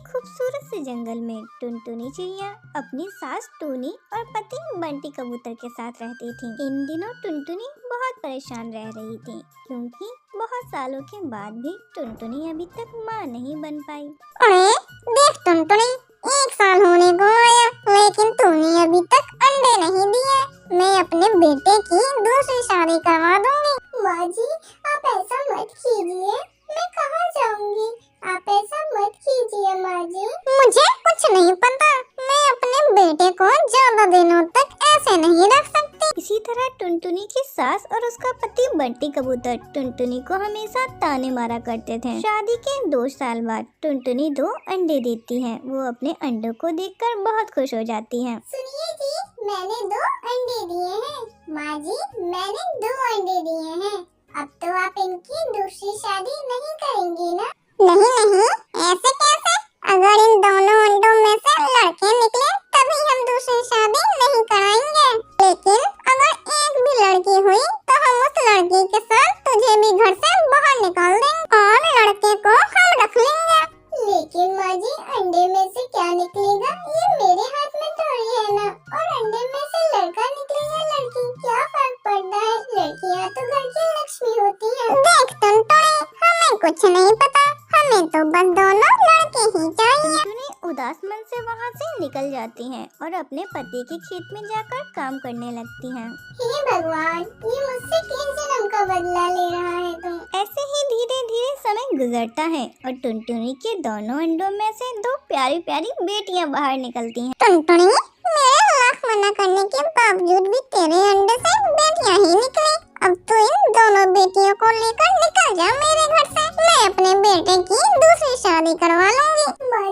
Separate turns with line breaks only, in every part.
खूबसूरत से जंगल में टुनटुनी चिड़िया अपनी सास टूनी और पति बंटी कबूतर के साथ रहती थी। इन दिनों टुनटुनी बहुत परेशान रह रही थी क्योंकि बहुत सालों के बाद भी टुनटुनी अभी तक माँ नहीं बन पाई।
अरे देख टुनटुनी, 1 साल होने को आया लेकिन तूने अभी तक अंडे नहीं दिए। मैं अपने बेटे की दूसरी शादी करवा दूंगी। माँ जी आप ऐसा मत कीजिए, मैं कहाँ जाऊंगी? आप ऐसा मत कीजिए माँ जी। मुझे कुछ नहीं पता, मैं अपने बेटे को ज्यादा दिनों तक ऐसे नहीं रख सकती।
इसी तरह टुनटुनी की सास और उसका पति बंटी कबूतर टुनटुनी को हमेशा ताने मारा करते थे। शादी के 2 साल बाद टुनटुनी 2 अंडे देती है। वो अपने अंडों को देखकर बहुत खुश हो जाती है।
सुनिए जी, मैंने 2 अंडे दिए हैं। माँ जी मैंने 2 अंडे दिए हैं। अब तो आप इनकी दूसरी शादी नहीं करेंगी ना? नहीं, ऐसे कैसे? अगर इन दोनों अंडों में से लड़के निकले तभी हम दूसरी शादी नहीं कराएंगे। लेकिन अगर एक भी लड़की हुई तो हम उस लड़की के साथ तुझे भी घर से बाहर निकाल देंगे और लड़के को हम रख लेंगे। लेकिन माँ जी अंडे में से क्या निकलेगा ये मेरे हाथ में थोड़ी है ना। और अंडे में से लड़का निकले या लड़की, क्या फर्क पड़ता है? लड़कियाँ तो घर की लक्ष्मी होती हैं। देख टुनटुनी, हमें कुछ नहीं पता, हमें तो बस दोनों लड़के ही चाहिए।
टुनटुनी उदास मन से वहाँ से निकल जाती है और अपने पति के खेत में जाकर काम करने लगती है।
हे भगवान, ये मुझसे किस जन्म का बदला ले रहा है तुम?
ऐसे ही धीरे धीरे समय गुजरता है और टुनटुनी के दोनों अंडों में से 2 प्यारी प्यारी बेटियां बाहर निकलती हैं।
टुनटुनी, मेरे लाख मना करने के बावजूद भी तेरे अंडे से बेटियां ही निकली। अब तो इन दोनों बेटियों को लेकर निकल जा मेरे घर से। मैं अपने बेटे की दूसरी शादी करवा लूंगी। माँ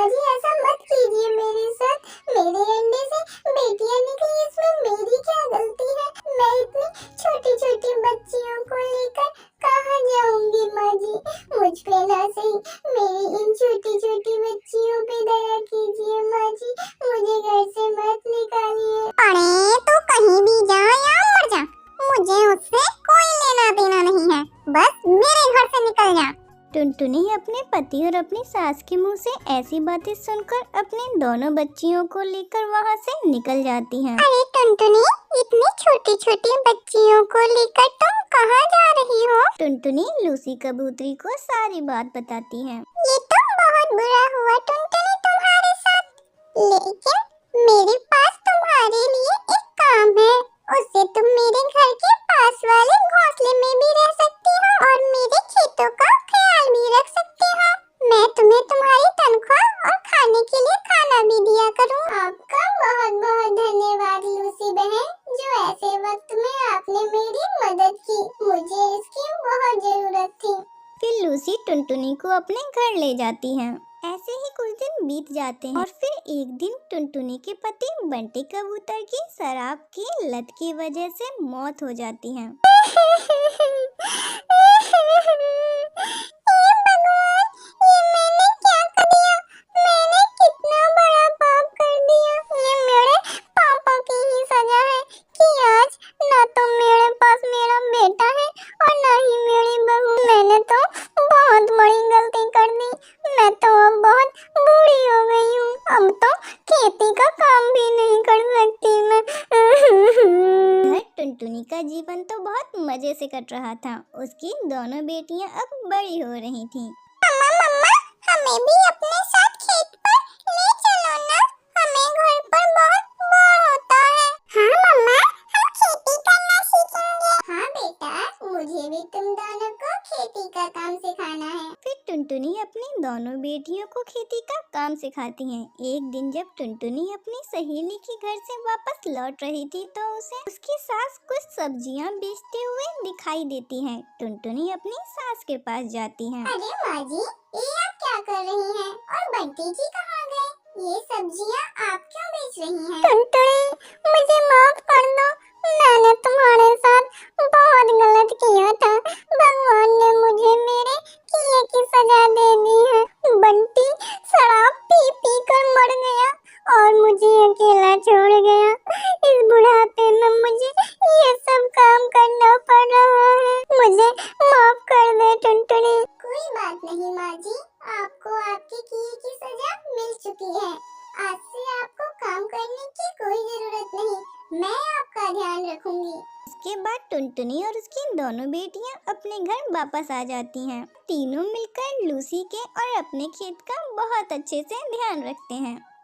जी ऐसा मत कीजिए मेरे साथ। मेरे अंडे से बेटियां निकली, इसमें मेरी क्या गलती है? मैं इतनी छोटी छोटी बच्चियों को लेकर कहाँ जाऊंगी माँ जी? मुझ पे ना सही मेरी इन छोटी छोटी बच्चियों पे दया कीजिए माँ जी। मुझे घर से मत निकालिए। अरे तू कहीं भी जा या मर जा, मुझे उससे कोई लेना देना नहीं है। बस मेरे घर से निकल जा।
टुनटुनी अपने पति और अपनी सास के मुंह से ऐसी बातें सुनकर अपनी दोनों बच्चियों को लेकर वहाँ से निकल जाती हैं।
अरे टुनटुनी, इतनी छोटी छोटी बच्चियों को लेकर तुम कहाँ जा रही हो?
टुनटुनी लूसी कबूतरी को सारी बात बताती है।
ये तो बहुत बुरा हुआ टुनटुनी तुम्हारे साथ, लेकिन मेरे पास तुम्हारे लिए एक काम है। उससे तुम मेरे घर के पास वाले घोंसले में भी रह सकती हो और मेरे खेतों का ख्याल भी रख सकती हो। मैं तुम्हें तुम्हारी तनख्वाह और खाने के लिए खाना भी दिया करूँ। आपका बहुत बहुत धन्यवाद लूसी बहन, जो ऐसे वक्त में आपने मेरी मदद की। मुझे इसकी बहुत जरूरत थी।
फिर लूसी टुनटुनी को अपने घर ले जाती है। ऐसे ही कुछ दिन बीत जाते हैं और फिर एक दिन टुनटुनी के पति बंटी कबूतर की शराब की लत की वजह से मौत हो जाती है। टुनटुनी का जीवन तो बहुत मजे से कट रहा था। उसकी दोनों बेटियां अब बड़ी हो रही थीं।
मम्मा, हमें भी अपने साथ खेत पर ले चलो ना, हमें घर पर बहुत बोर होता है। हाँ मम्मा, हम खेती करना सीखेंगे। हाँ बेटा, मुझे भी तुम दोनों को खेती का काम सिखाना है।
फिर टुनटुनी अपनी दोनों बेटियों को खेती का काम सिखाती है। एक दिन जब टुनटुनी अपनी सहेली के घर से वापस लौट रही थी तो उसे उसकी सास कुछ सब्जियां बेचते हुए दिखाई देती है। टुनटुनी अपनी सास के पास जाती है।
अरे माँ जी, ये आप क्या कर रही हैं? और बंटी जी कहाँ गए? ये सब्जियाँ आप क्यों बेच रही हैं? टुनटुनी, मुझे माफ कर दो, मैंने तुम्हारे साथ बहुत गलत किया था। भगवान ने मुझे मेरे किए की सजा दे दी है। बंटी शराब पी पी कर मर गया और मुझे अकेला छोड़ गया। इस बुढ़ापे में मुझे ये सब काम करना पड़ रहा है। मुझे माफ कर दे टुनटुनी। कोई बात नहीं माँ जी, आपको आपके किए की सजा मैं आपका ध्यान रखूंगी।
इसके बाद टुनटुनी और उसकी दोनों बेटियां अपने घर वापस आ जाती हैं। तीनों मिलकर लूसी के और अपने खेत का बहुत अच्छे से ध्यान रखते हैं।